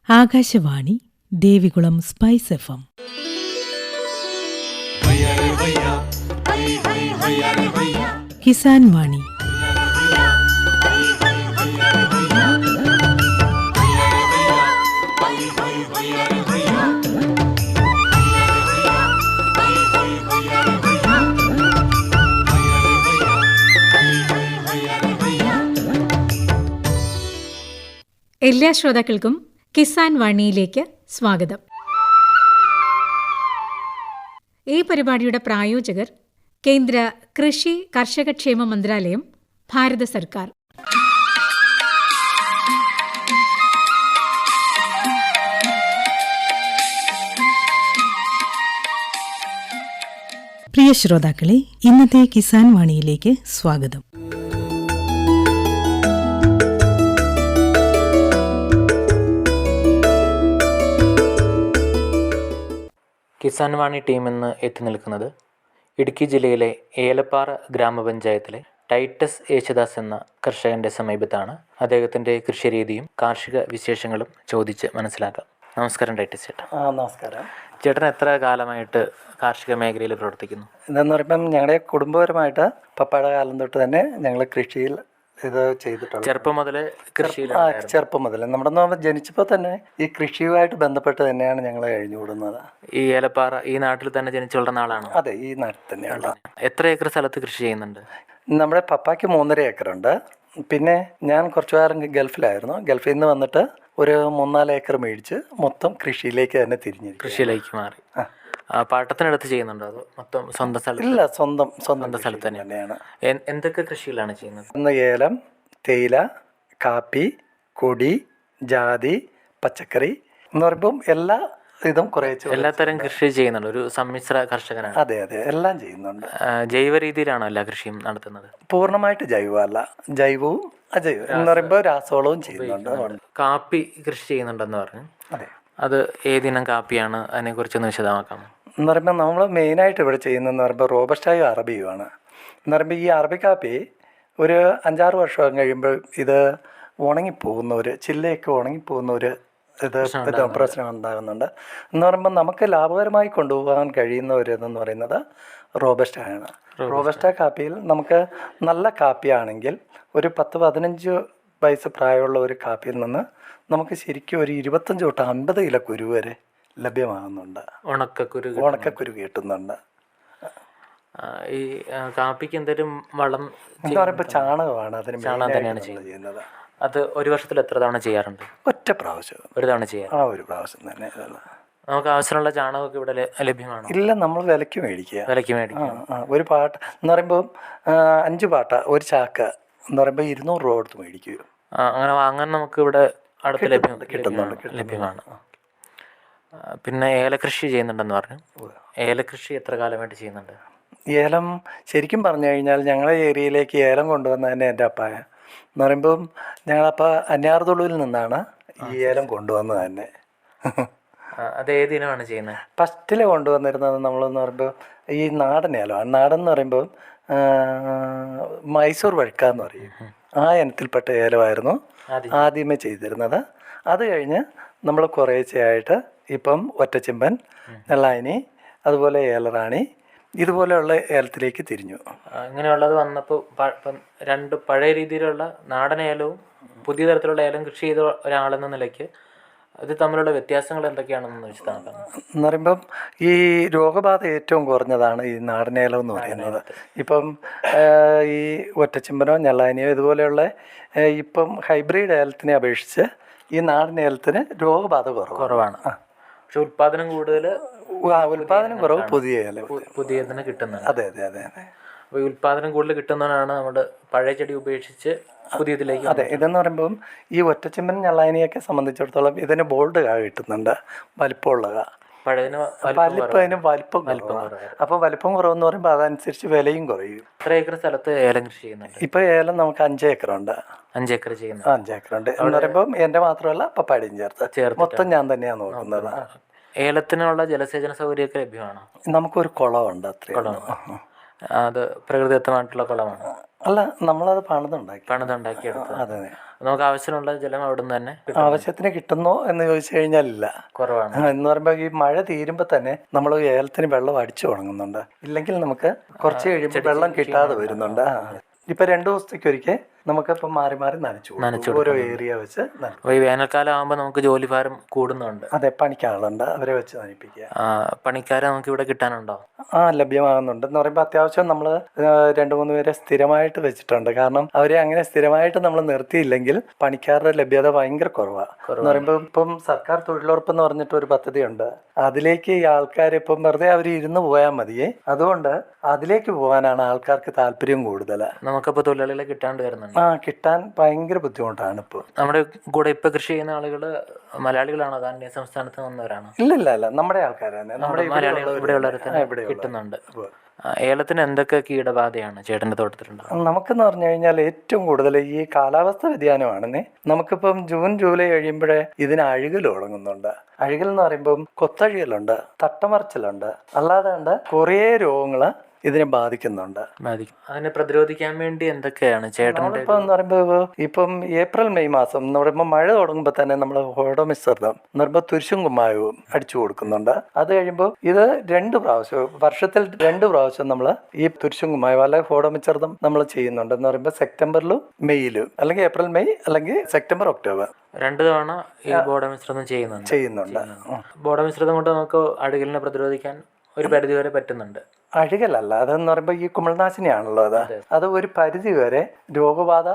Akashvani Devikulam spice FM. Kisan വാണി. എല്ലാ ശ്രോതാക്കൾക്കും കിസാൻ വാണിയിലേക്ക് സ്വാഗതം. ഈ പരിപാടിയുടെ പ്രായോജകർ കേന്ദ്ര കൃഷി കർഷകക്ഷേമ മന്ത്രാലയം, ഭാരത സർക്കാർ. പ്രിയ ശ്രോതാക്കളെ, ഇന്നത്തെ കിസാൻ വാണിയിലേക്ക് സ്വാഗതം. കിസാൻ വാണി ടീം ഇന്ന് എത്തി നിൽക്കുന്നത് ഇടുക്കി ജില്ലയിലെ ഏലപ്പാറ ഗ്രാമപഞ്ചായത്തിലെ ടൈറ്റസ് യേശുദാസ് എന്ന കർഷകന്റെ സമീപത്താണ്. അദ്ദേഹത്തിന്റെ കൃഷിരീതിയും കാർഷിക വിശേഷങ്ങളും ചോദിച്ച് മനസ്സിലാക്കാം. നമസ്കാരം ടൈറ്റസ് ചേട്ടാ. നമസ്കാരം. ചേട്ടൻ എത്ര കാലമായിട്ട് കാർഷിക മേഖലയിൽ പ്രവർത്തിക്കുന്നു? ഇതെന്ന് പറയുമ്പം ഞങ്ങളുടെ കുടുംബപരമായിട്ട് പപ്പായുടെ കാലം തൊട്ട് തന്നെ ഞങ്ങൾ കൃഷിയിൽ ഇത് ചെയ്തിട്ടുണ്ട്. ചെറുപ്പം മുതലേ കൃഷിയിൽ? ചെറുപ്പം മുതൽ നമ്മുടെ ജനിച്ചപ്പോൾ തന്നെ ഈ കൃഷിയുമായിട്ട് ബന്ധപ്പെട്ട് തന്നെയാണ് ഞങ്ങൾ കഴിഞ്ഞുകൂടുന്നത്. ഈ ഏലപ്പാറ ഈ നാട്ടിൽ തന്നെ ജനിച്ചു വളർന്ന ആളാണ്? അതെ, ഈ നാട്ടിൽ തന്നെയാണ്. എത്ര ഏക്കർ സ്ഥലത്ത് കൃഷി ചെയ്യുന്നുണ്ട്? നമ്മുടെ പപ്പായ്ക്ക് 3.5 ഏക്കറുണ്ട്. പിന്നെ ഞാൻ കുറച്ചു കാലം ഗൾഫിലായിരുന്നു. ഗൾഫിൽ നിന്ന് വന്നിട്ട് ഒരു 3-4 ഏക്കർ മേടിച്ച് മൊത്തം കൃഷിയിലേക്ക് തന്നെ തിരിഞ്ഞിരിക്കും. കൃഷിയിലേക്ക് മാറി. പാട്ടത്തിനടുത്ത് ചെയ്യുന്നുണ്ടോ അതോ മൊത്തം സ്വന്തം സ്ഥലത്ത്? ഇല്ല, സ്വന്തം സ്ഥലത്ത് തന്നെയാണ്. എന്തൊക്കെ കൃഷികളാണ് ചെയ്യുന്നത്? ഇന്ന് ഏലം, തേയില, കാപ്പി, കൊടി, ജാതി, പച്ചക്കറി എന്ന് പറയുമ്പം എല്ലാ ഇതും കുറേ എല്ലാത്തരം കൃഷി ചെയ്യുന്നുണ്ട്. ഒരു സമ്മിശ്ര കർഷകനാണ്. അതെ, എല്ലാം ചെയ്യുന്നുണ്ട്. ജൈവ രീതിയിലാണോ എല്ലാ കൃഷിയും നടത്തുന്നത്? പൂർണ്ണമായിട്ട് ജൈവമല്ല, ജൈവവും അജൈവം എന്ന് പറയുമ്പോൾ രാസവളവും ചെയ്യുന്നുണ്ട്. കാപ്പി കൃഷി ചെയ്യുന്നുണ്ടെന്ന് പറഞ്ഞു. അതെ. അത് ഏതിനം കാപ്പിയാണ്? അതിനെക്കുറിച്ചൊന്ന് വിശദമാക്കാമോ? എന്ന് പറയുമ്പോൾ നമ്മൾ മെയിനായിട്ട് ഇവിടെ ചെയ്യുന്നതെന്ന് പറയുമ്പോൾ റോബസ്റ്റായും അറബിയുമാണ്. എന്ന് പറയുമ്പോൾ ഈ അറബി കാപ്പി ഒരു 5-6 വർഷം കഴിയുമ്പോൾ ഇത് ഉണങ്ങിപ്പോകുന്ന ചില്ലയൊക്കെ ഉണങ്ങിപ്പോകുന്ന ഇത് പ്രശ്നം ഉണ്ടാകുന്നുണ്ട്. എന്ന് പറയുമ്പോൾ നമുക്ക് ലാഭകരമായി കൊണ്ടുപോകാൻ കഴിയുന്ന ഇതെന്ന് പറയുന്നത് റോബസ്റ്റായാണ്. റോബസ്റ്റ കാപ്പിയിൽ നമുക്ക് നല്ല കാപ്പിയാണെങ്കിൽ ഒരു 10-15 വയസ്സ് പ്രായമുള്ള ഒരു കാപ്പിയിൽ നിന്ന് നമുക്ക് ശരിക്കും ഒരു 25 തൊട്ട് 50 കിലോ കുരു വരെ ലഭ്യമാകുന്നുണ്ട്. ഉണക്കക്കുരു കിട്ടുന്നുണ്ട്. ഈ കാപ്പിക്ക് എന്തെങ്കിലും വളം എന്ന് പറയുമ്പോൾ ചാണകമാണ് അതിന് തന്നെയാണ് ചെയ്യുന്നത്. അത് ഒരു വർഷത്തിൽ എത്ര തവണ ചെയ്യാറുണ്ട്? ഒറ്റ പ്രാവശ്യം. ഒരു തവണ ചെയ്യാം. ഒരു പ്രാവശ്യം തന്നെ. നമുക്ക് ആവശ്യമുള്ള ചാണകമൊക്കെ ഇവിടെ ലഭ്യമാണോ? ഇല്ല, നമ്മൾ വിലയ്ക്ക് മേടിക്കുക. ഒരു പാട്ട എന്ന് പറയുമ്പോൾ 5 പാട്ട ഒരു ചാക്ക് എന്ന് പറയുമ്പോൾ 200 രൂപ കൊടുത്ത് മേടിക്കുക. അങ്ങനെ വാങ്ങാൻ നമുക്ക് ഇവിടെ അടുത്ത് ലഭ്യമാണ്. പിന്നെ ഏലകൃഷി ചെയ്യുന്നുണ്ടെന്ന് പറഞ്ഞു. ഏലകൃഷി എത്ര കാലമായിട്ട് ചെയ്യുന്നുണ്ട്? ഏലം ശരിക്കും പറഞ്ഞു കഴിഞ്ഞാൽ ഞങ്ങളുടെ ഏരിയയിലേക്ക് ഏലം കൊണ്ടുവന്ന തന്നെ എൻ്റെ അപ്പായ. എന്ന് പറയുമ്പം ഞങ്ങളപ്പോൾ അന്യാർതുള്ളിൽ നിന്നാണ് ഈ ഏലം കൊണ്ടുവന്നത് തന്നെ. അത് ഏത് ഇനമാണ് ചെയ്യുന്നത്? ഫസ്റ്റിൽ കൊണ്ടുവന്നിരുന്നത് നമ്മളെന്ന് പറയുമ്പോൾ ഈ നാടൻ ഏലമാണ്. നാടൻ എന്ന് പറയുമ്പോൾ മൈസൂർ വഴുക്കാന്ന് പറയും. ആ ഇനത്തിൽപ്പെട്ട ഏലമായിരുന്നു ആദ്യമേ ചെയ്തിരുന്നത്. അത് കഴിഞ്ഞ് നമ്മൾ കുറേശ്ശെയായിട്ട് ഇപ്പം ഒറ്റച്ചിമ്പൻ, നെള്ളായനി, അതുപോലെ ഏലറാണി, ഇതുപോലെയുള്ള ഏലത്തിലേക്ക് തിരിഞ്ഞു. ഇങ്ങനെയുള്ളത് വന്നപ്പോൾ രണ്ട് പഴയ രീതിയിലുള്ള നാടൻ ഏലവും പുതിയ തരത്തിലുള്ള ഏലം കൃഷി ചെയ്ത ഒരാളെന്ന നിലയ്ക്ക് ഇത് തമ്മിലുള്ള വ്യത്യാസങ്ങൾ എന്തൊക്കെയാണെന്ന് വിശദമാക്കാം. എന്ന് പറയുമ്പം ഈ രോഗബാധ ഏറ്റവും കുറഞ്ഞതാണ് ഈ നാടനേലം എന്ന് പറയുന്നത്. ഇപ്പം ഈ ഒറ്റച്ചിമ്പനോ ഞെള്ളാനിയോ ഇതുപോലെയുള്ള ഇപ്പം ഹൈബ്രിഡ് ഏലത്തിനെ അപേക്ഷിച്ച് ഈ നാടൻ ഏലത്തിന് രോഗബാധ കുറവാണ്. പക്ഷെ ഉൽപാദനം കുറവ് പുതിയതിന് കിട്ടുന്നുണ്ട്. അതെ. അപ്പോൾ ഈ ഉൽപാദനം കൂടുതൽ കിട്ടുന്നതാണ് നമ്മുടെ പഴയ ചെടി ഉപേക്ഷിച്ച് പുതിയതിലേക്ക്. അതെ, ഇതെന്ന് പറയുമ്പം ഈ ഒറ്റച്ചിമ്പൻ ഞെള്ളാനിയൊക്കെ സംബന്ധിച്ചിടത്തോളം ഇതിന് ബോൾഡ് കാ കിട്ടുന്നുണ്ട്, വലിപ്പമുള്ള കാ. പഴയതിന് വലിപ്പം കുറവ്. അപ്പോൾ വലിപ്പം കുറവെന്ന് പറയുമ്പോൾ അതനുസരിച്ച് വിലയും കുറയും. എത്ര ഏക്കർ സ്ഥലത്ത് ഏലം കൃഷി ചെയ്യുന്നുണ്ട്? ഇപ്പോൾ ഏലം നമുക്ക് 5 ഏക്കറുണ്ട്. 5 ഏക്കർ ചെയ്യുന്നു. 5 ഏക്കറുണ്ട് എന്ന് പറയുമ്പം എൻ്റെ മാത്രമല്ല പപ്പാടിയും ചേർത്ത് മൊത്തം ഞാൻ തന്നെയാണ് നോക്കുന്നത്. ഏലത്തിനുള്ള ജലസേചന സൗകര്യമൊക്കെ ലഭ്യമാണോ? നമുക്കൊരു കുളമുണ്ട്. അത്രയും. അത് പ്രകൃതിദത്തമായിട്ടുള്ള കുളമാണ്? അല്ല, നമ്മളത് പണിതുണ്ടാക്കി. അതെ. നമുക്ക് ആവശ്യമുള്ള ജലം അവിടെ നിന്ന് തന്നെ ആവശ്യത്തിന് കിട്ടുന്നോ എന്ന് ചോദിച്ചു കഴിഞ്ഞാൽ ഇല്ല, കുറവാണ്. എന്ന് പറയുമ്പോൾ ഈ മഴ തീരുമ്പോൾ തന്നെ നമ്മൾ ഏലത്തിന് വെള്ളം അടിച്ചു തുടങ്ങുന്നുണ്ട്. ഇല്ലെങ്കിൽ നമുക്ക് കുറച്ച് കഴിയുമ്പോൾ വെള്ളം കിട്ടാതെ വരുന്നുണ്ട്. ഇപ്പം 2 ദിവസത്തേക്കൊരിക്കൽ നമുക്കിപ്പം മാറി മാറി നനച്ചു ഓരോ ഏരിയ വെച്ച്. അപ്പോൾ ഈ വേനൽക്കാലം ആകുമ്പോൾ നമുക്ക് ജോലിഭാരം കൂടുന്നുണ്ട്. അതെ, പണിക്കാളുണ്ട്, അവരെ വെച്ച് നനപ്പിക്കുക. പണിക്കാരെ നമുക്ക് ഇവിടെ കിട്ടാനുണ്ടോ? ലഭ്യമാകുന്നുണ്ട്. എന്ന് പറയുമ്പോൾ അത്യാവശ്യം നമ്മൾ 2-3 പേരെ സ്ഥിരമായിട്ട് വെച്ചിട്ടുണ്ട്. കാരണം അവരെ അങ്ങനെ സ്ഥിരമായിട്ട് നമ്മൾ നിർത്തിയില്ലെങ്കിൽ പണിക്കാരുടെ ലഭ്യത ഭയങ്കര കുറവാണ്. എന്ന് പറയുമ്പോൾ ഇപ്പം സർക്കാർ തൊഴിലുറപ്പ് എന്ന് പറഞ്ഞിട്ട് ഒരു പദ്ധതിയുണ്ട്. അതിലേക്ക് ഈ ആൾക്കാർ ഇപ്പം വെറുതെ അവർ ഇരുന്ന് പോയാൽ മതിയേ. അതുകൊണ്ട് അതിലേക്ക് പോകാനാണ് ആൾക്കാർക്ക് താല്പര്യം കൂടുതൽ. നമുക്കിപ്പോൾ തൊഴിലാളികളെ കിട്ടാണ്ട് വരുന്നുണ്ട്. കിട്ടാൻ ഭയങ്കര ബുദ്ധിമുട്ടാണ് ഇപ്പോൾ. നമ്മുടെ കൂടെ ഇപ്പൊ കൃഷി ചെയ്യുന്ന ആളുകൾ മലയാളികളാണോ, അതോ അന്യ സംസ്ഥാനത്ത് വന്നവരാണോ? ഇല്ല, നമ്മുടെ ആൾക്കാർ തന്നെ, നമ്മുടെ ഇവിടെയുള്ളവർ കിട്ടുന്നുണ്ട്. ഏലത്തിന് എന്തൊക്കെ കീടബാധയാണ് ചേട്ടൻ്റെ തോട്ടത്തിലുണ്ടാകും? നമുക്കെന്ന് പറഞ്ഞു കഴിഞ്ഞാൽ ഏറ്റവും കൂടുതൽ ഈ കാലാവസ്ഥ വ്യതിയാനമാണെന്നേ. നമുക്കിപ്പം ജൂൺ ജൂലൈ കഴിയുമ്പോഴേ ഇതിന് അഴുകൽ തുടങ്ങുന്നുണ്ട്. അഴുകൽ എന്ന് പറയുമ്പം കൊത്തഴുകലുണ്ട്, തട്ടമറിച്ചിലുണ്ട്, അല്ലാതെ ഉണ്ട് കുറേ രോഗങ്ങൾ ഇതിനെ ബാധിക്കുന്നുണ്ട്. അതിനെ പ്രതിരോധിക്കാൻ വേണ്ടി എന്തൊക്കെയാണ് ചേട്ടൻ്റെ? ഇപ്പം എന്ന് പറയുമ്പോൾ ഇപ്പം ഏപ്രിൽ മെയ് മാസം എന്ന് പറയുമ്പോൾ മഴ തുടങ്ങുമ്പോൾ തന്നെ നമ്മൾ ഹോഡോമിശ്രിതം എന്ന് പറയുമ്പോൾ തുരിശും കുമ്മായവും അടിച്ചു കൊടുക്കുന്നുണ്ട്. അത് കഴിയുമ്പോൾ ഇത് 2 പ്രാവശ്യം, വർഷത്തിൽ 2 പ്രാവശ്യം നമ്മൾ ഈ തുരിശും കുമ്മായം അല്ലെങ്കിൽ ഹോഡോമിശ്രിതം നമ്മൾ ചെയ്യുന്നുണ്ട്. എന്ന് പറയുമ്പോൾ സെപ്റ്റംബറിലും മെയ്യിലും, അല്ലെങ്കിൽ ഏപ്രിൽ മെയ് അല്ലെങ്കിൽ സെപ്റ്റംബർ ഒക്ടോബർ 2 തവണ ഈ ബോഡമിശ്രിതം ചെയ്യുന്നുണ്ട്. ബോഡമിശ്രിതം കൊണ്ട് നമുക്ക് അഴുകലിനെ പ്രതിരോധിക്കാൻ ഒരു പരിധി വരെ പറ്റുന്നുണ്ട്. അഴുകലല്ല, അതെന്ന് പറയുമ്പോൾ ഈ കുമിൾനാശിനിയാണല്ലോ അത് ഒരു പരിധി വരെ രോഗബാധ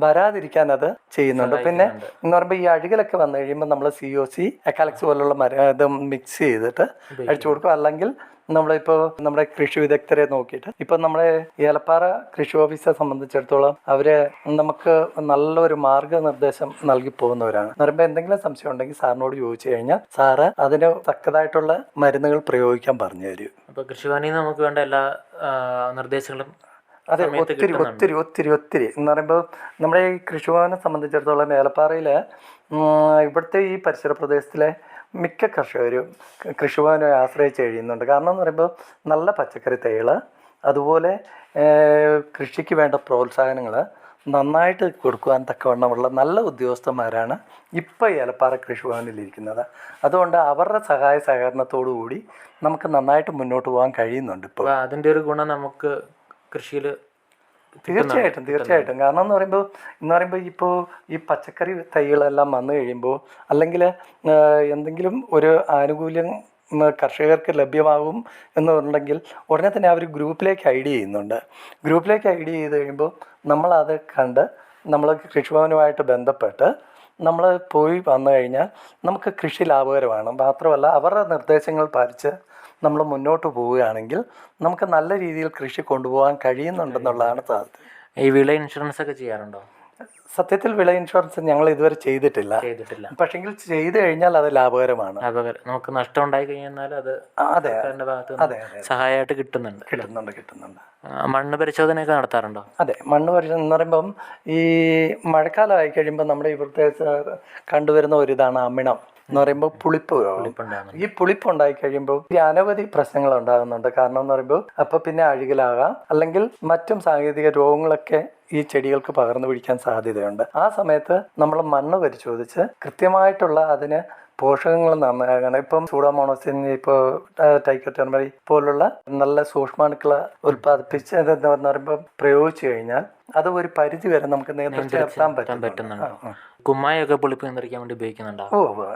വരാതിരിക്കാൻ അത് ചെയ്യുന്നുണ്ട്. പിന്നെ എന്ന് പറയുമ്പോൾ ഈ അഴുകലൊക്കെ വന്നു കഴിയുമ്പോൾ നമ്മൾ COC, എക്കാലക്സ് പോലുള്ള ഇത് മിക്സ് ചെയ്തിട്ട് അടിച്ചു കൊടുക്കും. അല്ലെങ്കിൽ നമ്മളിപ്പോൾ നമ്മുടെ കൃഷി വിദഗ്ധരെ നോക്കിയിട്ട് ഇപ്പം നമ്മുടെ ഏലപ്പാറ കൃഷി ഓഫീസറെ സംബന്ധിച്ചിടത്തോളം അവര് നമുക്ക് നല്ലൊരു മാർഗനിർദ്ദേശം നൽകി പോകുന്നവരാണ്. എന്ന് പറയുമ്പോൾ എന്തെങ്കിലും സംശയം ഉണ്ടെങ്കിൽ സാറിനോട് ചോദിച്ചു കഴിഞ്ഞാൽ സാറ് അതിന് തക്കതായിട്ടുള്ള മരുന്നുകൾ പ്രയോഗിക്കാൻ പറഞ്ഞു തരും. അപ്പോൾ കൃഷിഭവനിൽ നിന്ന് നമുക്ക് വേണ്ട എല്ലാ നിർദ്ദേശങ്ങളും അതെ, ഒത്തിരി എന്ന് പറയുമ്പോൾ നമ്മുടെ ഈ കൃഷിഭവനെ സംബന്ധിച്ചിടത്തോളം ഏലപ്പാറയിൽ ഇവിടുത്തെ ഈ പരിസര പ്രദേശത്തിലെ മിക്ക കർഷകരും കൃഷിഭവനെ ആശ്രയിച്ച് കഴിയുന്നുണ്ട്. കാരണം എന്ന് പറയുമ്പോൾ നല്ല പച്ചക്കറി തൈകൾ, അതുപോലെ കൃഷിക്ക് വേണ്ട പ്രോത്സാഹനങ്ങൾ നന്നായിട്ട് കൊടുക്കുവാൻ തക്കവണ്ണമുള്ള നല്ല ഉദ്യോഗസ്ഥന്മാരാണ് ഇപ്പോൾ ഏലപ്പാറ കൃഷിഭവനിലിരിക്കുന്നത്. അതുകൊണ്ട് അവരുടെ സഹായ സഹകരണത്തോടു കൂടി നമുക്ക് നന്നായിട്ട് മുന്നോട്ട് പോകാൻ കഴിയുന്നുണ്ട്. ഇപ്പോൾ അതിൻ്റെ ഒരു ഗുണം നമുക്ക് കൃഷിയിൽ തീർച്ചയായിട്ടും കാരണം എന്ന് പറയുമ്പോൾ ഇപ്പോൾ ഈ പച്ചക്കറി തൈകളെല്ലാം വന്നു കഴിയുമ്പോൾ അല്ലെങ്കിൽ എന്തെങ്കിലും ഒരു ആനുകൂല്യം കർഷകർക്ക് ലഭ്യമാകും എന്നുണ്ടെങ്കിൽ ഉടനെ തന്നെ അവർ ഗ്രൂപ്പിലേക്ക് ഐഡ് ചെയ്യുന്നുണ്ട്. ഗ്രൂപ്പിലേക്ക് ഐഡ് ചെയ്ത് കഴിയുമ്പോൾ നമ്മളത് കണ്ട് നമ്മൾ കൃഷിഭവനുമായിട്ട് ബന്ധപ്പെട്ട് നമ്മൾ പോയി വന്നു കഴിഞ്ഞാൽ നമുക്ക് കൃഷി ലാഭകരമാണ്. മാത്രമല്ല അവരുടെ നിർദ്ദേശങ്ങൾ പാലിച്ച് നമ്മൾ മുന്നോട്ട് പോവുകയാണെങ്കിൽ നമുക്ക് നല്ല രീതിയിൽ കൃഷി കൊണ്ടുപോകാൻ കഴിയുന്നുണ്ടെന്നുള്ളതാണ് സാധ്യത. ഈ വിള ഇൻഷുറൻസ് ഒക്കെ ചെയ്യാറുണ്ടോ? സത്യത്തിൽ വിള ഇൻഷുറൻസ് ഞങ്ങൾ ഇതുവരെ ചെയ്തിട്ടില്ല. പക്ഷെങ്കിൽ ചെയ്തു കഴിഞ്ഞാൽ അത് ലാഭകരമാണ്. നമുക്ക് നഷ്ടം ഉണ്ടായി കഴിഞ്ഞാൽ അത് സഹായമായിട്ട് കിട്ടുന്നുണ്ട്. മണ്ണ് പരിശോധനയൊക്കെ നടത്താറുണ്ടോ? അതെ, മണ്ണ് പരിശോധന എന്ന് പറയുമ്പം ഈ മഴക്കാലം ആയി കഴിയുമ്പോൾ നമ്മുടെ ഇവിടുത്തെ കണ്ടുവരുന്ന ഒരിതാണ് അമിണം എന്ന് പറയുമ്പോൾ പുളിപ്പ്. ഈ പുളിപ്പ് ഉണ്ടായി കഴിയുമ്പോൾ ഈ അനവധി പ്രശ്നങ്ങൾ ഉണ്ടാകുന്നുണ്ട്. കാരണം എന്ന് പറയുമ്പോൾ അപ്പോൾ പിന്നെ അഴുകലാകാം, അല്ലെങ്കിൽ മറ്റും സാങ്കേതിക രോഗങ്ങളൊക്കെ ഈ ചെടികൾക്ക് പകർന്നു പിടിക്കാൻ സാധ്യതയുണ്ട്. ആ സമയത്ത് നമ്മൾ മണ്ണ് പരിശോധിച്ച് കൃത്യമായിട്ടുള്ള അതിന് പോഷകങ്ങൾ നന്നാകണം. ഇപ്പം സൂഡോമോണോസിൻ, ഇപ്പോൾ ടൈക്കോടെർമറി പോലുള്ള നല്ല സൂക്ഷ്മാണുക്കളെ ഉൽപ്പാദിപ്പിച്ച് എന്ന് പറയുമ്പോൾ പ്രയോഗിച്ചു കഴിഞ്ഞാൽ അത് ഒരു പരിധി വരെ നമുക്ക് നിയന്ത്രിക്കാൻ പറ്റുന്നുണ്ട്. കുമ്മായൊക്കെ പുളിപ്പ് നിയന്ത്രിക്കാൻ വേണ്ടി ഉപയോഗിക്കുന്നുണ്ടോ?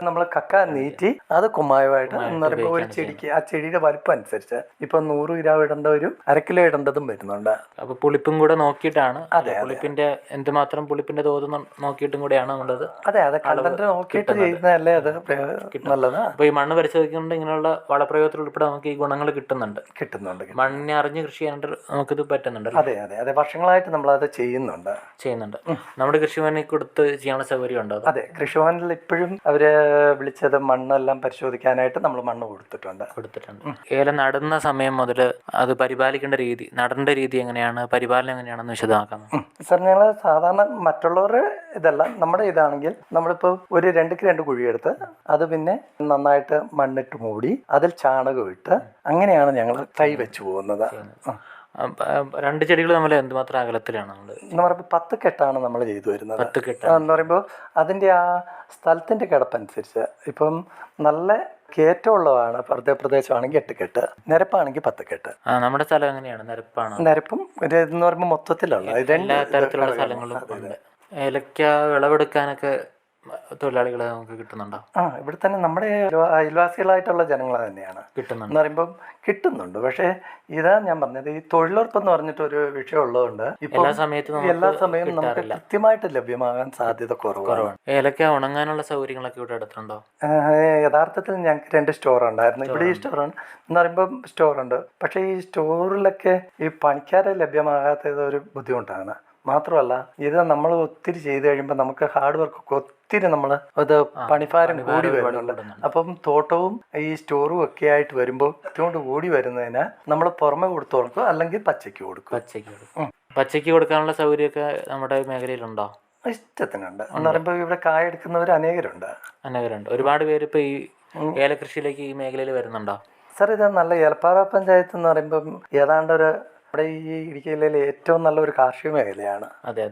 നമ്മൾ കക്ക നീറ്റി അത് കുമ്മായമായിട്ട് എന്ന് പറയുമ്പോൾ ഒരു ചെടിക്ക് ആ ചെടിയുടെ വലിപ്പം അനുസരിച്ച് ഇപ്പൊ 100 ഗ്രാം ഇടേണ്ടവരും 1/2 കിലോ ഇടേണ്ടതും വരുന്നുണ്ട്. അപ്പൊ പുളിപ്പും കൂടെ നോക്കിയിട്ടാണ്, പുളിപ്പിന്റെ എന്തുമാത്രം പുളിപ്പിന്റെ തോത് നോക്കിയിട്ടും കൂടെയാണ് ഉള്ളത്. അതെ, കണ്ടന്റ് നോക്കിയിട്ട് ചെയ്യുന്നതല്ലേ അത് നല്ലത്. അപ്പൊ ഈ മണ്ണ് പരിശോധിക്കുന്നുണ്ട്, ഇങ്ങനെയുള്ള വളപ്രയോഗത്തിൽ ഉൾപ്പെടെ നമുക്ക് ഈ ഗുണങ്ങൾ കിട്ടുന്നുണ്ട്. മണ്ണിനെ അറിഞ്ഞ് കൃഷി ചെയ്യാനായിട്ട് നമുക്കിത് പറ്റുന്നുണ്ട്. അതെ, വർഷങ്ങളായിട്ട് നമ്മളത് ചെയ്യുന്നുണ്ട്. നമ്മുടെ കൃഷിഭവനിൽ കൊടുത്ത് ചെയ്യാനുള്ള സൗകര്യം ഉണ്ടോ? അതെ, കൃഷിഭവനിൽ ഇപ്പോഴും അവര് വിളിച്ചത് മണ്ണെല്ലാം പരിശോധിക്കാനായിട്ട് നമ്മൾ മണ്ണ് കൊടുത്തിട്ടുണ്ട്. ഏലം നടുന്ന സമയം മുതൽ അത് പരിപാലിക്കേണ്ട രീതി, നടേണ്ട രീതി എങ്ങനെയാണ്, പരിപാലനം എങ്ങനെയാണെന്ന് വിശദമാക്കാം. സാർ, ഞങ്ങൾ സാധാരണ മറ്റുള്ളവരുടെ ഇതല്ല, നമ്മുടെ ഇതാണെങ്കിൽ നമ്മളിപ്പോൾ ഒരു 2 കുഴിയെടുത്ത് അത് പിന്നെ നന്നായിട്ട് മണ്ണിട്ട് മൂടി അതിൽ ചാണകം ഇട്ട് അങ്ങനെയാണ് ഞങ്ങൾ തൈ വെച്ച് പോകുന്നത്. രണ്ട് ചെടികൾ തമ്മിൽ എന്തുമാത്രം അകലത്തിലാണ് നമ്മൾ എന്ന് പറയുമ്പോൾ 10 കെട്ടാണ് നമ്മൾ ചെയ്തു വരുന്നത്. 10 കെട്ട് എന്ന് പറയുമ്പോൾ അതിൻ്റെ ആ സ്ഥലത്തിൻ്റെ കിടപ്പനുസരിച്ച് ഇപ്പം നല്ല കയറ്റമുള്ളതാണ് പ്രദേശമാണെങ്കിൽ 8 കെട്ട്, നിരപ്പാണെങ്കിൽ 10 കെട്ട്. നമ്മുടെ സ്ഥലം എങ്ങനെയാണ്? നിരപ്പാണ്? നിരപ്പും എന്ന് പറയുമ്പോൾ മൊത്തത്തിലുള്ള എല്ലാ തരത്തിലുള്ള സ്ഥലങ്ങളും ഉണ്ട്. ഏലക്ക വിളവെടുക്കാനൊക്കെ തൊഴിലാളികളെ നമുക്ക് കിട്ടുന്നുണ്ടോ? ഇവിടെ തന്നെ നമ്മുടെ അയൽവാസികളായിട്ടുള്ള ജനങ്ങൾ തന്നെയാണ് കിട്ടുന്നുണ്ട് എന്ന് പറയുമ്പോൾ കിട്ടുന്നുണ്ട്. പക്ഷേ ഇതാ ഞാൻ പറഞ്ഞത്, ഈ തൊഴിലുറപ്പ് എന്ന് പറഞ്ഞിട്ടൊരു വിഷയം ഉള്ളതുകൊണ്ട് ഇപ്പൊ എല്ലാ സമയവും നമുക്ക് കൃത്യമായിട്ട് ലഭ്യമാകാൻ സാധ്യത കുറവാണ്. ഏലക്ക ഉണങ്ങാനുള്ള സൗകര്യങ്ങളൊക്കെ ഇവിടെ അടുത്തുണ്ടോ? യഥാർത്ഥത്തിൽ ഞങ്ങൾക്ക് 2 സ്റ്റോർ ഉണ്ടായിരുന്നു. ഇവിടെ ഈ സ്റ്റോറാണ് എന്ന് പറയുമ്പോൾ സ്റ്റോറുണ്ട്. പക്ഷേ ഈ സ്റ്റോറിലൊക്കെ ഈ പണിക്കാരെ ലഭ്യമാകാത്തത് ഒരു ബുദ്ധിമുട്ടാണ്. മാത്രമല്ല ഇത് നമ്മൾ ഒത്തിരി ചെയ്ത് കഴിയുമ്പോൾ നമുക്ക് ഹാർഡ് വർക്കൊക്കെ ഒത്തിരി നമ്മൾ അത് പണിഭാരം കൂടി വരുന്നുണ്ട്. അപ്പം തോട്ടവും ഈ സ്റ്റോറും ഒക്കെ ആയിട്ട് വരുമ്പോൾ ഇതുകൊണ്ട് കൂടി വരുന്നതിന് നമ്മൾ പുറമെ കൊടുത്തു കൊടുക്കും, അല്ലെങ്കിൽ പച്ചയ്ക്ക് കൊടുക്കും. പച്ചയ്ക്ക് കൊടുക്കാനുള്ള സൗകര്യമൊക്കെ നമ്മുടെ മേഖലയിലുണ്ടോ? ഇഷ്ടത്തിനുണ്ട്. എന്ന് പറയുമ്പോൾ ഇവിടെ കായ എടുക്കുന്നവർ അനേകരുണ്ട്. ഒരുപാട് പേര് ഇപ്പൊ ഈ ഏലകൃഷിയിലേക്ക് ഈ മേഖലയിൽ വരുന്നുണ്ടോ? സാർ, ഇത് നല്ല ഏലപ്പാറ പഞ്ചായത്ത് എന്ന് പറയുമ്പം ഏതാണ്ട് ഒരു ഇവിടെ ഈ ഇടുക്കി ജില്ലയിലെ ഏറ്റവും നല്ലൊരു കാർഷിക മേഖലയാണ്. അതെ.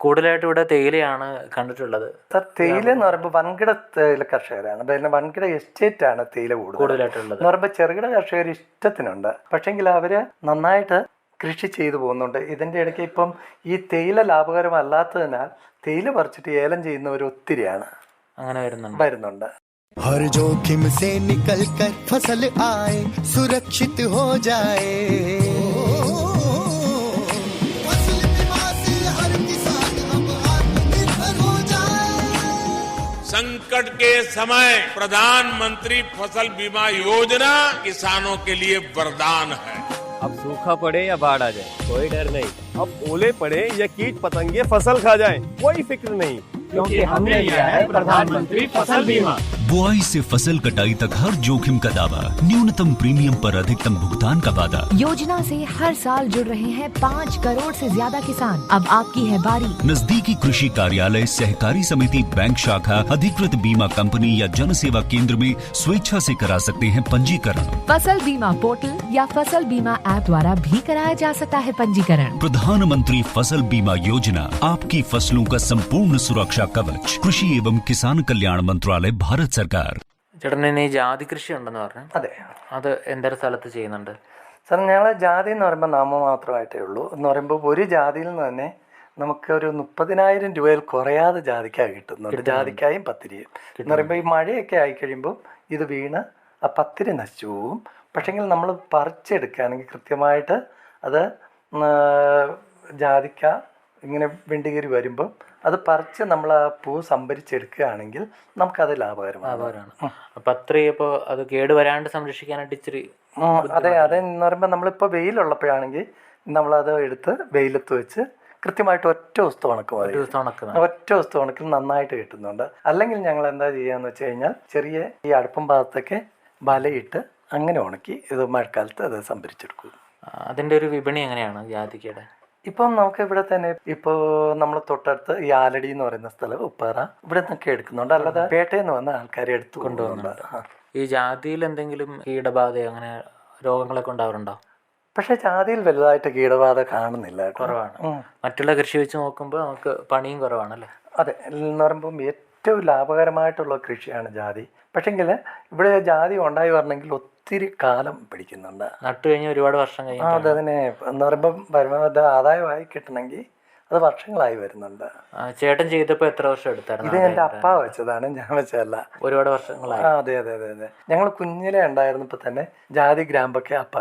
കൂടുതലായിട്ട് ഇവിടെ തേയിലയാണ് കണ്ടിട്ടുള്ളത്. സാർ, തേയില എന്ന് പറയുമ്പോൾ വൻകിട തേയില കർഷകരാണ്. പിന്നെ വൻകിട എസ്റ്റേറ്റ് ആണ് തേയില കൂടുതലായിട്ടുള്ളത്. എന്ന് പറയുമ്പോൾ ചെറുകിട കർഷകർ ഇഷ്ടത്തിനുണ്ട്. പക്ഷെങ്കിൽ അവര് നന്നായിട്ട് കൃഷി ചെയ്തു പോകുന്നുണ്ട്. ഇതിന്റെ ഇടയ്ക്ക് ഇപ്പം ഈ തേയില ലാഭകരമല്ലാത്തതിനാൽ തേയില പറിച്ചിട്ട് ഏലം ചെയ്യുന്നവർ ഒത്തിരിയാണ്. അങ്ങനെ വരുന്നുണ്ട്. हर जोखिम से निकल कर फसल आए, सुरक्षित हो जाए। फसल बीमा से हर किसान अब आत्मनिर्भर हो जाए। संकट के समय प्रधानमंत्री फसल बीमा योजना किसानों के लिए वरदान है। अब सूखा पड़े या बाढ़ आ जाए कोई डर नहीं, अब ओले पड़े या कीट पतंगे फसल खा जाए कोई फिक्र नहीं, क्योंकि हमने लिया है प्रधानमंत्री फसल बीमा। बुआई से फसल कटाई तक हर जोखिम का दावा, न्यूनतम प्रीमियम पर अधिकतम भुगतान का वादा। योजना से हर साल जुड़ रहे हैं 5 करोड़ से ज्यादा किसान। अब आपकी है बारी। नजदीकी कृषि कार्यालय, सहकारी समिति, बैंक शाखा, अधिकृत बीमा कंपनी या जन सेवा केंद्र में स्वेच्छा से करा सकते हैं पंजीकरण। फसल बीमा पोर्टल या फसल बीमा ऐप द्वारा भी कराया जा सकता है पंजीकरण। प्रधानमंत्री फसल बीमा योजना आपकी फसलों का संपूर्ण सुरक्षा कवच। कृषि एवं किसान कल्याण मंत्रालय, भारत सरकार। ചേട്ടന് ഈ ജാതി കൃഷി ഉണ്ടെന്ന് പറഞ്ഞു. അതെ. അത് എന്തൊരു സ്ഥലത്ത് ചെയ്യുന്നുണ്ട്? സാർ, ഞങ്ങൾ ജാതി എന്ന് പറയുമ്പോൾ നാമമാത്രമായിട്ടേ ഉള്ളൂ. എന്ന് പറയുമ്പോൾ ഒരു ജാതിയിൽ നിന്ന് തന്നെ നമുക്ക് ഒരു 30,000 രൂപയിൽ കുറയാതെ ജാതിക്കായ കിട്ടുന്നുണ്ട്. ജാതിക്കായും പത്തിരിയും എന്ന് പറയുമ്പോൾ ഈ മഴയൊക്കെ ആയിക്കഴിയുമ്പോൾ ഇത് വീണ് ആ പത്തിരി നശിച്ചു പോവും. പക്ഷെങ്കിൽ നമ്മൾ പറിച്ചെടുക്കുകയാണെങ്കിൽ കൃത്യമായിട്ട് അത് ജാതിക്ക ഇങ്ങനെ വിണ്ടുകീറി വരുമ്പോൾ അത് പറിച്ച് നമ്മൾ ആ പൂ സംഭരിച്ചെടുക്കുകയാണെങ്കിൽ നമുക്കത് ലാഭകരമാണ്. പത്രി ഇപ്പോൾ അത് കേടുവരാണ്ട് സംരക്ഷിക്കാനായിട്ട് ഇച്ചിരി അതെ എന്ന് പറയുമ്പോൾ നമ്മളിപ്പോൾ വെയിലുള്ളപ്പോഴാണെങ്കിൽ നമ്മളത് എടുത്ത് വെയിലത്ത് വെച്ച് കൃത്യമായിട്ട് ഒറ്റ ദിവസത്തെ ഉണക്ക് മതി. ഒറ്റ ദിവസത്തെ ഉണക്കിൽ നന്നായിട്ട് കിട്ടുന്നുണ്ട്. അല്ലെങ്കിൽ ഞങ്ങൾ എന്താ ചെയ്യാന്ന് വെച്ച് കഴിഞ്ഞാൽ ചെറിയ ഈ അടുപ്പം ഭാഗത്തൊക്കെ വലയിട്ട് അങ്ങനെ ഉണക്കി ഇത് മഴക്കാലത്ത് അത് സംഭരിച്ചെടുക്കും. അതിൻ്റെ ഒരു വിപണി എങ്ങനെയാണ് ജാതിക്കയുടെ? ഇപ്പം നമുക്ക് ഇവിടെ തന്നെ ഇപ്പോൾ നമ്മൾ തൊട്ടടുത്ത് ഈ ആലടി എന്ന് പറയുന്ന സ്ഥലം ഉപ്പാറ ഇവിടെ നിന്നൊക്കെ എടുക്കുന്നുണ്ട്. അല്ലാതെ പേട്ടയിൽ നിന്ന് വന്ന ആൾക്കാരെ എടുത്തു കൊണ്ടുപോകുന്നുണ്ട്. ഈ ജാതിയിൽ എന്തെങ്കിലും കീടബാധ അങ്ങനെ രോഗങ്ങളൊക്കെ ഉണ്ടാവാറുണ്ടോ? പക്ഷെ ജാതിയിൽ വലുതായിട്ട് കീടബാധ കാണുന്നില്ല. കുറവാണ്. മറ്റുള്ള കൃഷി വെച്ച് നോക്കുമ്പോൾ നമുക്ക് പണിയും കുറവാണല്ലേ? അതെ. എന്ന് പറയുമ്പം ഏറ്റവും ലാഭകരമായിട്ടുള്ള കൃഷിയാണ് ജാതി. പക്ഷെങ്കിൽ ഇവിടെ ജാതി ഉണ്ടായി വരണമെങ്കിൽ ഒത്തിരി കാലം പിടിക്കുന്നുണ്ട്. നട്ടു കഴിഞ്ഞ് ഒരുപാട് വർഷം കഴിഞ്ഞു. അതതിനെ എന്ന് പറയുമ്പം വരുമാനം ആദായമായി കിട്ടണമെങ്കിൽ അത് വർഷങ്ങളായി വരുന്നുണ്ട്. ചേട്ടൻ ചെയ്തപ്പോൾ എത്ര വർഷം എടുത്തായിരുന്നു? ഇത് എൻ്റെ അപ്പ വെച്ചതാണ്, ഞാൻ വെച്ചതല്ല. ഒരുപാട് വർഷങ്ങളായി. അതെ. ഞങ്ങൾ കുഞ്ഞിലെ ഉണ്ടായിരുന്നപ്പോൾ തന്നെ ജാതി ഗ്രാമ്പൊക്കെ അപ്പ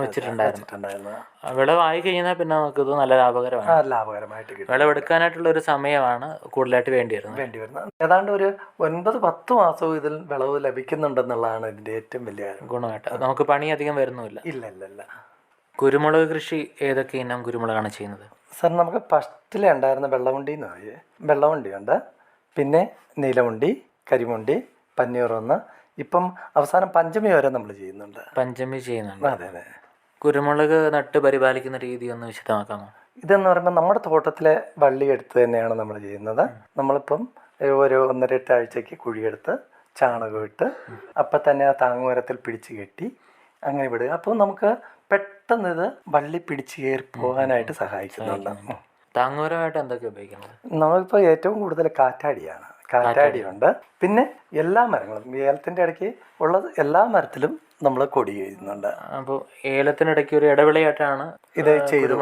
വെച്ചിട്ടുണ്ടായിരുന്നു. വിളവായി കഴിഞ്ഞാൽ പിന്നെ നമുക്ക് ഇത് നല്ല ലാഭകരമായിട്ട് കിട്ടും. വിളവെടുക്കാനായിട്ടുള്ള ഒരു സമയമാണ് കൂടുതലായിട്ട് വേണ്ടി വരുന്നത്. ഏതാണ്ട് ഒരു 9-10 മാസവും ഇതിൽ വിളവ് ലഭിക്കുന്നുണ്ടെന്നുള്ളതാണ് ഇതിന്റെ ഏറ്റവും വലിയ ഗുണമായിട്ട്. നമുക്ക് പണി അധികം വരുന്നുമില്ല. ഇല്ല. കുരുമുളക് കൃഷി ഏതൊക്കെ ഇനം കുരുമുളകാണ് ചെയ്യുന്നത്? സാർ, നമുക്ക് ഫസ്റ്റിലെ ഉണ്ടായിരുന്ന വെള്ളമുണ്ടിയുണ്ട്, പിന്നെ നീലമുണ്ടി, കരിമുണ്ടി, പന്നീറൊന്ന്, ഇപ്പം അവസാനം പഞ്ചമി വരെ നമ്മൾ ചെയ്യുന്നുണ്ട്. അതെ. കുരുമുളക് നട്ട് പരിപാലിക്കുന്ന രീതി ഒന്ന് വിശദമാക്കാമോ? ഇതെന്ന് പറയുമ്പോൾ നമ്മുടെ തോട്ടത്തിലെ വള്ളി എടുത്ത് തന്നെയാണ് നമ്മൾ ചെയ്യുന്നത്. നമ്മളിപ്പം ഒരു 1.5 ആഴ്ചയ്ക്ക് കുഴിയെടുത്ത് ചാണകം ഇട്ട് അപ്പം തന്നെ ആ താങ്ങുമരത്തിൽ പിടിച്ച് കെട്ടി അങ്ങനെ വിടുക. അപ്പോൾ നമുക്ക് പെട്ടെന്ന് ഇത് വള്ളി പിടിച്ച് കയറി പോകാനായിട്ട് സഹായിക്കുന്നുണ്ട്. താങ്ങുപരമായിട്ട് എന്തൊക്കെ ഉപയോഗിക്കുന്നത്? നമ്മളിപ്പോൾ ഏറ്റവും കൂടുതൽ കാറ്റാടിയാണ്. കാറ്റാടിയുണ്ട്. പിന്നെ എല്ലാ മരങ്ങളും ഏലത്തിൻ്റെ ഇടയ്ക്ക് ഉള്ളത് എല്ലാ മരത്തിലും നമ്മൾ കൊടി ചെയ്യുന്നുണ്ട്. അപ്പോൾ ഏലത്തിനിടയ്ക്ക് ഒരു ഇടവിളയായിട്ടാണ് ഇത് ചെയ്തു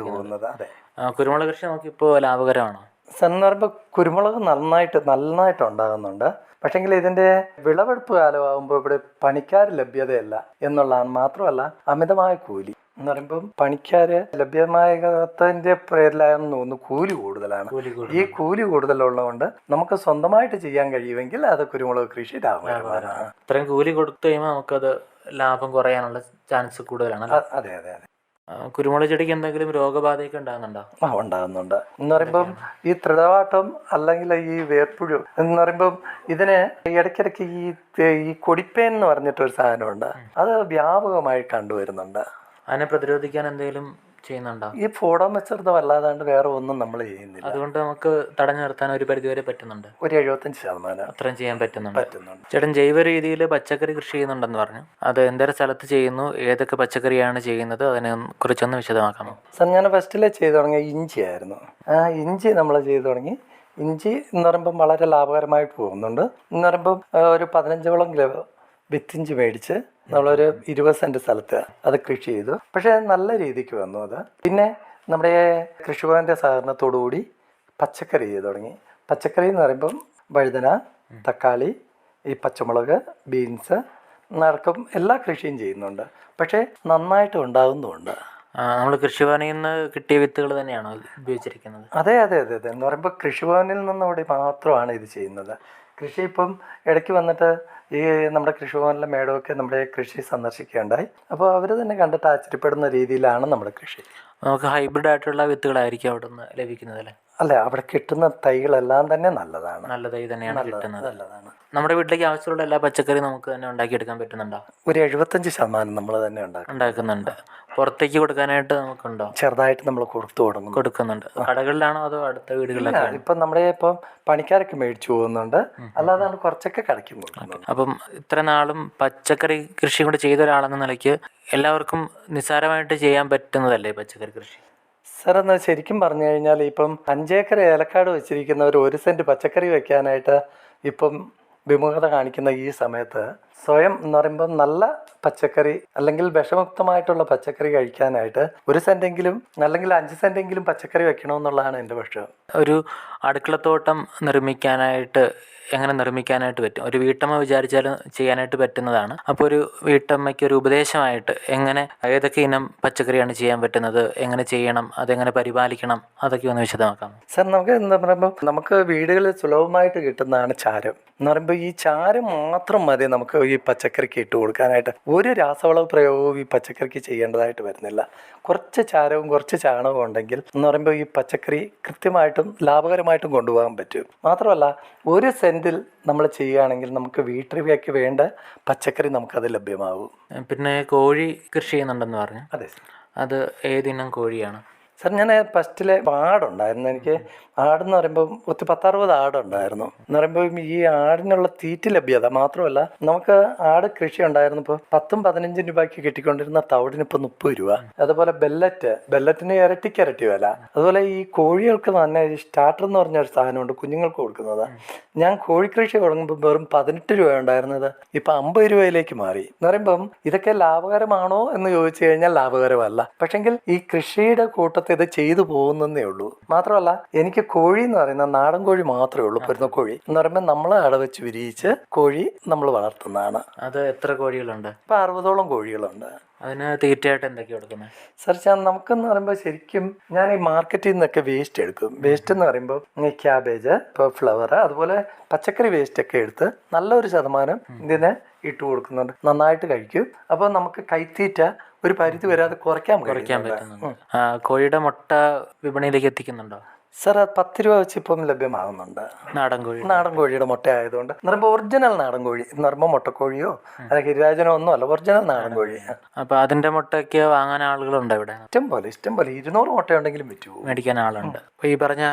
പോകുന്നത്. അതെ. കുരുമുളക് കൃഷി നമുക്കിപ്പോൾ ലാഭകരമാണോ? എന്ന് പറയുമ്പോൾ കുരുമുളക് നന്നായിട്ട് ഉണ്ടാകുന്നുണ്ട്. പക്ഷെങ്കിൽ ഇതിൻ്റെ വിളവെടുപ്പ് കാലമാകുമ്പോൾ ഇവിടെ പണിക്കാർ ലഭ്യതയല്ല എന്നുള്ളതാണ്. മാത്രമല്ല അമിതമായ കൂലി എന്ന് പറയുമ്പം പണിക്കാർ ലഭ്യമാകാത്തതിൻ്റെ പേരിലാണെന്ന് തോന്നുന്നു കൂലി കൂടുതലാണ്. ഈ കൂലി കൂടുതലുള്ളതുകൊണ്ട് നമുക്ക് സ്വന്തമായിട്ട് ചെയ്യാൻ കഴിയുമെങ്കിൽ അത് കുരുമുളക് കൃഷി ലാഭകരമാണ്. ഇത്രയും കൂലി കൊടുത്തു കഴിയുമ്പോൾ നമുക്കത് ലാഭം കുറയാനുള്ള ചാൻസ് കൂടുതലാണ്. അതെ അതെ അതെ. കുരുമുളക് ചെടിക്ക് എന്തെങ്കിലും രോഗബാധയൊക്കെ ഉണ്ടാകുന്നുണ്ടോ? ഉണ്ടാകുന്നുണ്ട്. എന്ന് പറയുമ്പം ഈ തൃടവാട്ടം അല്ലെങ്കിൽ ഈ വേർപ്പുഴു എന്ന് പറയുമ്പം ഇതിന് ഇടയ്ക്കിടയ്ക്ക് ഈ കൊടിപ്പേൻ എന്ന് പറഞ്ഞിട്ടൊരു സാധനമുണ്ട്. അത് വ്യാപകമായി കണ്ടുവരുന്നുണ്ട്. അതിനെ പ്രതിരോധിക്കാൻ എന്തെങ്കിലും ചെയ്യുന്നുണ്ടോ? ഈ ഫോഡോമെച്ചർദം അല്ലാതാണ്ട് വേറെ ഒന്നും നമ്മൾ ചെയ്യുന്നില്ല. അതുകൊണ്ട് നമുക്ക് തടഞ്ഞു നിർത്താൻ ഒരു പരിധിവരെ പറ്റുന്നുണ്ട്. ഒരു 75% അത്രയും ചെയ്യാൻ പറ്റുന്നുണ്ട്. ചേട്ടൻ ജൈവ രീതിയിൽ പച്ചക്കറി കൃഷി ചെയ്യുന്നുണ്ടെന്ന് പറഞ്ഞു. അത് എന്തേലും സ്ഥലത്ത് ചെയ്യുന്നു, ഏതൊക്കെ പച്ചക്കറിയാണ് ചെയ്യുന്നത്, അതിനെ കുറിച്ചൊന്ന് വിശദമാക്കാമോ? സാർ, ഞാൻ ഫസ്റ്റിലെ ചെയ്തു തുടങ്ങിയ ഇഞ്ചിയായിരുന്നു. ഇഞ്ചി നമ്മൾ ചെയ്തു തുടങ്ങി. ഇഞ്ചി എന്ന് പറയുമ്പം വളരെ ലാഭകരമായിട്ട് പോകുന്നുണ്ട്. എന്ന് പറയുമ്പം ഒരു 15ഓളം കിലോ വിത്തിഞ്ചി മേടിച്ച് നമ്മളൊരു 20 സെൻറ്റ് സ്ഥലത്ത് അത് കൃഷി ചെയ്തു. പക്ഷേ നല്ല രീതിക്ക് വന്നു അത്. പിന്നെ നമ്മുടെ കൃഷിഭവൻ്റെ സഹകരണത്തോടുകൂടി പച്ചക്കറി ചെയ്തു തുടങ്ങി. പച്ചക്കറി എന്ന് പറയുമ്പം വഴുതന, തക്കാളി, ഈ പച്ചമുളക്, ബീൻസ് നടക്കും എല്ലാ കൃഷിയും ചെയ്യുന്നുണ്ട്. പക്ഷേ നന്നായിട്ട് ഉണ്ടാകുന്നുമുണ്ട്. നമ്മൾ കൃഷിഭവനിൽ നിന്ന് കിട്ടിയ വിത്തുകൾ തന്നെയാണോ ഉപയോഗിച്ചിരിക്കുന്നത്? അതെ അതെ അതെ അതെ. എന്ന് പറയുമ്പോൾ കൃഷിഭവനിൽ നിന്നുകൂടി മാത്രമാണ് ഇത് ചെയ്യുന്നത്. കൃഷി ഇപ്പം ഇടയ്ക്ക് വന്നിട്ട് ഈ നമ്മുടെ കൃഷിഭവനിലെ മേഡമൊക്കെ നമ്മുടെ കൃഷി സന്ദർശിക്കുകയുണ്ടായി. അപ്പോൾ അവർ തന്നെ കണ്ടിട്ട് ആശ്ചര്യപ്പെടുന്ന രീതിയിലാണ് നമ്മുടെ കൃഷി. നമുക്ക് ഹൈബ്രിഡ് ആയിട്ടുള്ള വിത്തുകളായിരിക്കും അവിടെ നിന്ന് ലഭിക്കുന്നത് അല്ലേ? അല്ല, അവിടെ കിട്ടുന്ന തൈകളെല്ലാം തന്നെ നല്ലതാണ്. നല്ല തൈ തന്നെയാണ് കിട്ടുന്നത്. നല്ലതാണ്. നമ്മുടെ വീട്ടിലേക്ക് ആവശ്യമുള്ള എല്ലാ പച്ചക്കറിയും നമുക്ക് തന്നെ ഉണ്ടാക്കിയെടുക്കാൻ പറ്റുന്നുണ്ടോ? ഒരു 75% നമ്മൾ തന്നെ ഉണ്ടാക്കുന്നുണ്ട്. പുറത്തേക്ക് കൊടുക്കാനായിട്ട് നമുക്കുണ്ടോ? ചെറുതായിട്ട് നമ്മൾ കൊടുക്കുന്നുണ്ട്. കടകളിലാണോ അതോ അടുത്ത വീടുകളിലൊക്കെ? ഇപ്പം നമ്മുടെ ഇപ്പം പണിക്കാരൊക്കെ മേടിച്ചു പോകുന്നുണ്ട്. അല്ലാതെ കുറച്ചൊക്കെ കടയ്ക്കും കൊടുക്കുന്നുണ്ട്. അപ്പം ഇത്ര നാളും പച്ചക്കറി കൃഷി കൂടെ ചെയ്ത ഒരാളെന്ന നിലയ്ക്ക് എല്ലാവർക്കും നിസ്സാരമായിട്ട് ചെയ്യാൻ പറ്റുന്നതല്ലേ പച്ചക്കറി കൃഷി? സാർ, എന്നാൽ ശരിക്കും പറഞ്ഞു കഴിഞ്ഞാൽ ഇപ്പം 5 ഏക്കർ ഏലക്കാട് വെച്ചിരിക്കുന്നവർ 1 സെൻറ്റ് പച്ചക്കറി വെക്കാനായിട്ട് ഇപ്പം വിമുഖത കാണിക്കുന്ന ഈ സമയത്ത് സ്വയം എന്ന് പറയുമ്പോൾ നല്ല പച്ചക്കറി അല്ലെങ്കിൽ വിഷമുക്തമായിട്ടുള്ള പച്ചക്കറി കഴിക്കാനായിട്ട് 1 സെൻറ്റെങ്കിലും അല്ലെങ്കിൽ 5 സെൻറ്റെങ്കിലും പച്ചക്കറി വെക്കണമെന്നുള്ളതാണ് എൻ്റെ പക്ഷം. ഒരു അടുക്കളത്തോട്ടം എങ്ങനെ നിർമ്മിക്കാനായിട്ട് പറ്റും? ഒരു വീട്ടമ്മ വിചാരിച്ചാലും ചെയ്യാനായിട്ട് പറ്റുന്നതാണ്. അപ്പോൾ ഒരു വീട്ടമ്മയ്ക്ക് ഒരു ഉപദേശമായിട്ട് ഏതൊക്കെ ഇനം പച്ചക്കറിയാണ് ചെയ്യാൻ പറ്റുന്നത്, എങ്ങനെ ചെയ്യണം, അതെങ്ങനെ പരിപാലിക്കണം, അതൊക്കെ ഒന്ന് വിശദമാക്കാം. സാർ, നമുക്ക് എന്താ പറയുമ്പോൾ നമുക്ക് വീടുകളിൽ സുലഭമായിട്ട് കിട്ടുന്നതാണ് ചാരം. എന്ന് പറയുമ്പോൾ ഈ ചാരം മാത്രം മതി നമുക്ക് ഈ പച്ചക്കറിക്ക് ഇട്ട് കൊടുക്കാനായിട്ട്. ഒരു രാസവള പ്രയോഗവും ഈ പച്ചക്കറിക്ക് ചെയ്യേണ്ടതായിട്ട് വരുന്നില്ല. കുറച്ച് ചാരവും കുറച്ച് ചാണകവും ഉണ്ടെങ്കിൽ എന്ന് പറയുമ്പോൾ ഈ പച്ചക്കറി കൃത്യമായിട്ടും ലാഭകരമായിട്ടും കൊണ്ടുപോകാൻ പറ്റും. മാത്രമല്ല 1 സെൻറ്റിൽ നമ്മൾ ചെയ്യുകയാണെങ്കിൽ നമുക്ക് വീട്ടിലേക്ക് വേണ്ട പച്ചക്കറി നമുക്കത് ലഭ്യമാകും. പിന്നെ കോഴി കൃഷി ചെയ്യുന്നുണ്ടെന്ന് പറഞ്ഞു. അതെ സാർ. അത് ഏതിനം കോഴിയാണ്? സാർ, ഞാൻ ഫസ്റ്റിലെ ആടുണ്ടായിരുന്നു. എനിക്ക് ആടെന്ന് പറയുമ്പോൾ 10-60 ആടുണ്ടായിരുന്നു. എന്ന് പറയുമ്പോൾ ഈ ആടിനുള്ള തീറ്റ ലഭ്യത മാത്രമല്ല, നമുക്ക് ആട് കൃഷി ഉണ്ടായിരുന്നു. ഇപ്പോൾ 10-15 രൂപയ്ക്ക് കിട്ടിക്കൊണ്ടിരുന്ന തവിടിന് ഇപ്പോൾ 30 രൂപ. അതുപോലെ ബെല്ലറ്റിന് ഇരട്ടിക്ക് വില. അതുപോലെ ഈ കോഴികൾക്ക് തന്നെ സ്റ്റാർട്ടർ എന്ന് പറഞ്ഞൊരു സാധനമുണ്ട് കുഞ്ഞുങ്ങൾക്ക് കൊടുക്കുന്നത്. ഞാൻ കോഴിക്കൃഷി തുടങ്ങുമ്പോൾ വെറും 18 രൂപ ഉണ്ടായിരുന്നത് ഇപ്പം 50 രൂപയിലേക്ക് മാറി. എന്ന് പറയുമ്പം ഇതൊക്കെ ലാഭകരമാണോ എന്ന് ചോദിച്ചു കഴിഞ്ഞാൽ ലാഭകരമല്ല. പക്ഷെങ്കിൽ ഈ കൃഷിയുടെ കൂട്ടത്തിൽ ഇത് ചെയ്തു പോകുന്നതേ ഉള്ളൂ. മാത്രമല്ല എനിക്ക് കോഴി എന്ന് പറയുന്ന നാടൻ കോഴി മാത്രമേ ഉള്ളൂ. പെരുന്ന കോഴി എന്ന് പറയുമ്പോൾ നമ്മൾ അടവെച്ച് വിരിയിച്ച് കോഴി നമ്മൾ വളർത്തുന്നതാണ്. അത് എത്ര കോഴികളുണ്ട്? ഇപ്പം 60ഓളം കോഴികളുണ്ട്. അതിന് തീറ്റയായിട്ട് എന്തൊക്കെയാണ് കൊടുക്കുന്നത്? സാർ, നമുക്കെന്ന് പറയുമ്പോൾ ശരിക്കും ഞാൻ ഈ മാർക്കറ്റിൽ നിന്നൊക്കെ വേസ്റ്റ് എടുക്കും. വേസ്റ്റ് എന്ന് പറയുമ്പോൾ ഈ ക്യാബേജ്, ഇപ്പോൾ ഫ്ലവർ, അതുപോലെ പച്ചക്കറി വേസ്റ്റൊക്കെ എടുത്ത് നല്ലൊരു ശതമാനം ഇതിനെ ഇട്ട് കൊടുക്കുന്നുണ്ട്. നന്നായിട്ട് കഴിക്കും. അപ്പോൾ നമുക്ക് കൈത്തീറ്റ ഒരു പരിധി വരെ അത് കുറയ്ക്കാൻ പറ്റുന്നുണ്ട്. കോഴിയുടെ മുട്ട വിപണിയിലേക്ക് എത്തിക്കുന്നുണ്ടോ? സാർ, 10 രൂപ വെച്ച് ഇപ്പം ലഭ്യമാകുന്നുണ്ട്. നാടൻ കോഴിയുടെ മുട്ട ആയതുകൊണ്ട് എന്ന് പറയുമ്പോൾ ഒറിജിനൽ നാടൻ കോഴി എന്ന് പറയുമ്പോൾ മുട്ടക്കോഴിയോ അല്ലെങ്കിൽ ഗിരിരാജനോ ഒന്നും അല്ല, ഒറിജിനൽ നാടൻ കോഴി. അപ്പോൾ അതിൻ്റെ മുട്ടയ്ക്ക് വാങ്ങാൻ ആളുകളുണ്ടോ ഇവിടെ? ഇഷ്ടം പോലെ 200 മുട്ടയുണ്ടെങ്കിലും വിറ്റു മേടിക്കാൻ ആളുണ്ട്. അപ്പോൾ ഈ പറഞ്ഞ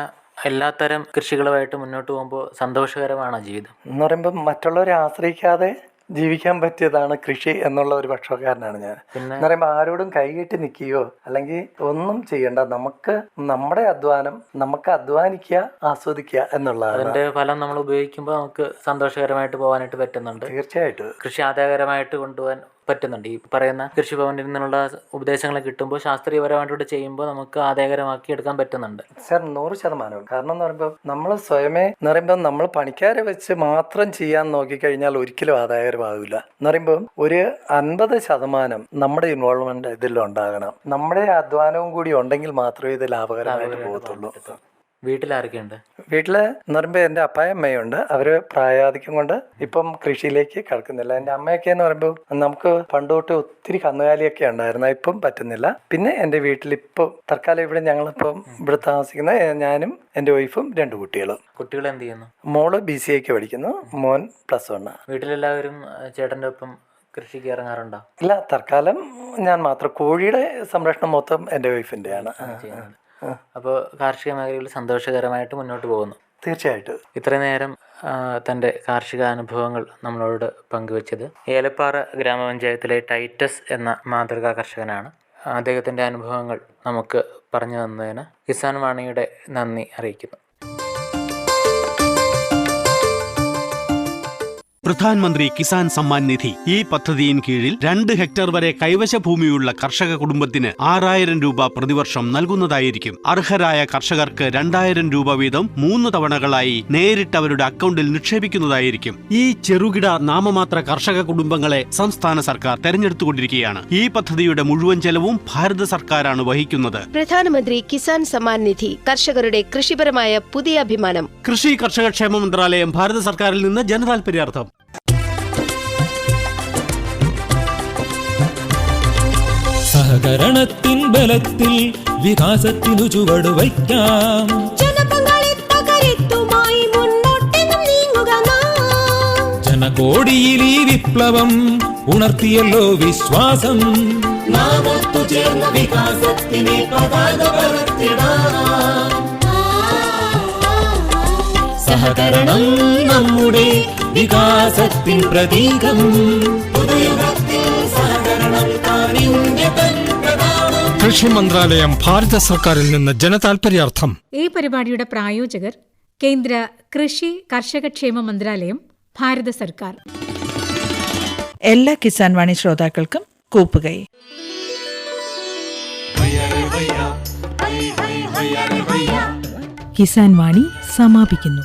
എല്ലാത്തരം കൃഷികളുമായിട്ട് മുന്നോട്ട് പോകുമ്പോൾ സന്തോഷകരമാണ് ജീവിതം? എന്ന് പറയുമ്പോൾ മറ്റുള്ളവരെ ആശ്രയിക്കാതെ ജീവിക്കാൻ പറ്റിയതാണ് കൃഷി എന്നുള്ള ഒരു പക്ഷക്കാരനാണ് ഞാൻ. എന്ന് പറയുമ്പോൾ ആരോടും കൈകെട്ടി നിൽക്കുകയോ അല്ലെങ്കിൽ ഒന്നും ചെയ്യണ്ട, നമുക്ക് നമ്മുടെ അധ്വാനം നമുക്ക് അധ്വാനിക്കുക, ആസ്വദിക്കുക എന്നുള്ളതാണ്. അതിന്റെ ഫലം നമ്മൾ ഉപയോഗിക്കുമ്പോൾ നമുക്ക് സന്തോഷകരമായിട്ട് പോകാനായിട്ട് പറ്റുന്നുണ്ട്. തീർച്ചയായിട്ടും കൃഷി ആദായകരമായിട്ട് കൊണ്ടുപോകാൻ പറ്റുന്നുണ്ട്. ഈ പറയുന്ന കൃഷിഭവനിൽ നിന്നുള്ള ഉപദേശങ്ങൾ കിട്ടുമ്പോൾ ശാസ്ത്രീയപരമായിട്ട് ചെയ്യുമ്പോൾ നമുക്ക് ആദായകരമാക്കി എടുക്കാൻ പറ്റുന്നുണ്ട്. സാർ 100%. കാരണം എന്ന് പറയുമ്പോൾ നമ്മൾ സ്വയമേ എന്ന് പറയുമ്പോൾ നമ്മൾ പണിക്കാരെ വെച്ച് മാത്രം ചെയ്യാൻ നോക്കിക്കഴിഞ്ഞാൽ ഒരിക്കലും ആദായകരമാകില്ല. എന്ന് പറയുമ്പോൾ ഒരു 50% നമ്മുടെ ഇൻവോൾവ്മെന്റ് ഇതിലുണ്ടാകണം. നമ്മുടെ അധ്വാനവും കൂടി ഉണ്ടെങ്കിൽ മാത്രമേ ഇത് ലാഭകരമായിട്ട് പോകത്തുള്ളൂ. വീട്ടിലാരൊക്കെയുണ്ട്? വീട്ടിൽ എന്ന് പറയുമ്പോൾ എൻ്റെ അപ്പായും അമ്മയുണ്ട്. അവർ പ്രായാധിക്യം കൊണ്ട് ഇപ്പം കൃഷിയിലേക്ക് കടക്കുന്നില്ല. എൻ്റെ അമ്മയൊക്കെ എന്ന് പറയുമ്പോൾ നമുക്ക് പണ്ട് തൊട്ട് ഒത്തിരി കന്നുകാലിയൊക്കെ ഉണ്ടായിരുന്നു, ഇപ്പം പറ്റുന്നില്ല. പിന്നെ എൻ്റെ വീട്ടിലിപ്പോൾ തൽക്കാലം ഇവിടെ ഞങ്ങളിപ്പം ഇവിടെ താമസിക്കുന്ന ഞാനും എൻ്റെ വൈഫും 2 കുട്ടികളും. കുട്ടികൾ എന്ത് ചെയ്യുന്നു? മോള് BCAക്ക് പഠിക്കുന്നു, മോൻ +1. വീട്ടിലെല്ലാവരും ചേട്ടൻ്റെ ഒപ്പം കൃഷിക്ക് ഇറങ്ങാറുണ്ടോ? ഇല്ല, തൽക്കാലം ഞാൻ മാത്രം. കോഴിയുടെ സംരക്ഷണം മൊത്തം എൻ്റെ വൈഫിൻ്റെയാണ്. അപ്പോൾ കാർഷിക മേഖലയിൽ സന്തോഷകരമായിട്ട് മുന്നോട്ട് പോകുന്നു. തീർച്ചയായിട്ടും. ഇത്രയും നേരം തൻ്റെ കാർഷിക അനുഭവങ്ങൾ നമ്മളോട് പങ്കുവച്ചത് ഏലപ്പാറ ഗ്രാമപഞ്ചായത്തിലെ ടൈറ്റസ് എന്ന മാതൃകാ കർഷകനാണ്. അദ്ദേഹത്തിൻ്റെ അനുഭവങ്ങൾ നമുക്ക് പറഞ്ഞു തന്നതിന് കിസാൻ വാണിയുടെ നന്ദി അറിയിക്കുന്നു. പ്രധാനമന്ത്രി കിസാൻ സമ്മാൻ നിധി ഈ പദ്ധതിയിൻ കീഴിൽ 2 ഹെക്ടർ വരെ കൈവശ ഭൂമിയുള്ള കർഷക കുടുംബത്തിന് 6000 രൂപ പ്രതിവർഷം നൽകുന്നതായിരിക്കും. അർഹരായ കർഷകർക്ക് 2000 രൂപ വീതം 3 തവണകളായി നേരിട്ട് അവരുടെ അക്കൗണ്ടിൽ നിക്ഷേപിക്കുന്നതായിരിക്കും. ഈ ചെറുകിട നാമമാത്ര കർഷക കുടുംബങ്ങളെ സംസ്ഥാന സർക്കാർ തെരഞ്ഞെടുത്തുകൊണ്ടിരിക്കുകയാണ്. ഈ പദ്ധതിയുടെ മുഴുവൻ ചെലവും ഭാരത സർക്കാരാണ് വഹിക്കുന്നത്. പ്രധാനമന്ത്രി കിസാൻ സമ്മാൻ നിധി കർഷകരുടെ കൃഷിപരമായ പുതിയ അഭിമാനം. കൃഷി കർഷക ക്ഷേമ മന്ത്രാലയം, ഭാരത സർക്കാരിൽ നിന്ന് ജനതാൽപര്യാർത്ഥം. സഹകരണത്തിൻ ബലത്തിൽ വികാസത്തിനു ചുവടുവയ്ക്കാം. ജനകോടിയിൽ ഈ വിപ്ലവം ഉണർത്തിയല്ലോ വിശ്വാസം. നാം ഒത്തുചേർന്ന വികാസത്തിനെ പതാക പറത്തിടാം. സഹകരണം നമ്മുടെ വികാസത്തിൻ പ്രതീകം. കൃഷി മന്ത്രാലയം, ഭാരത സർക്കാരിൽ നിന്ന് ജനതാൽപര്യാർത്ഥം. ഈ പരിപാടിയുടെ പ്രായോജകർ കേന്ദ്ര കൃഷി കർഷകക്ഷേമ മന്ത്രാലയം, ഭാരത സർക്കാർ. എല്ലാ കിസാൻ വാണി ശ്രോതാക്കൾക്കും കൂപ്പുകൈ. കിസാൻ വാണി സമാപിക്കുന്നു.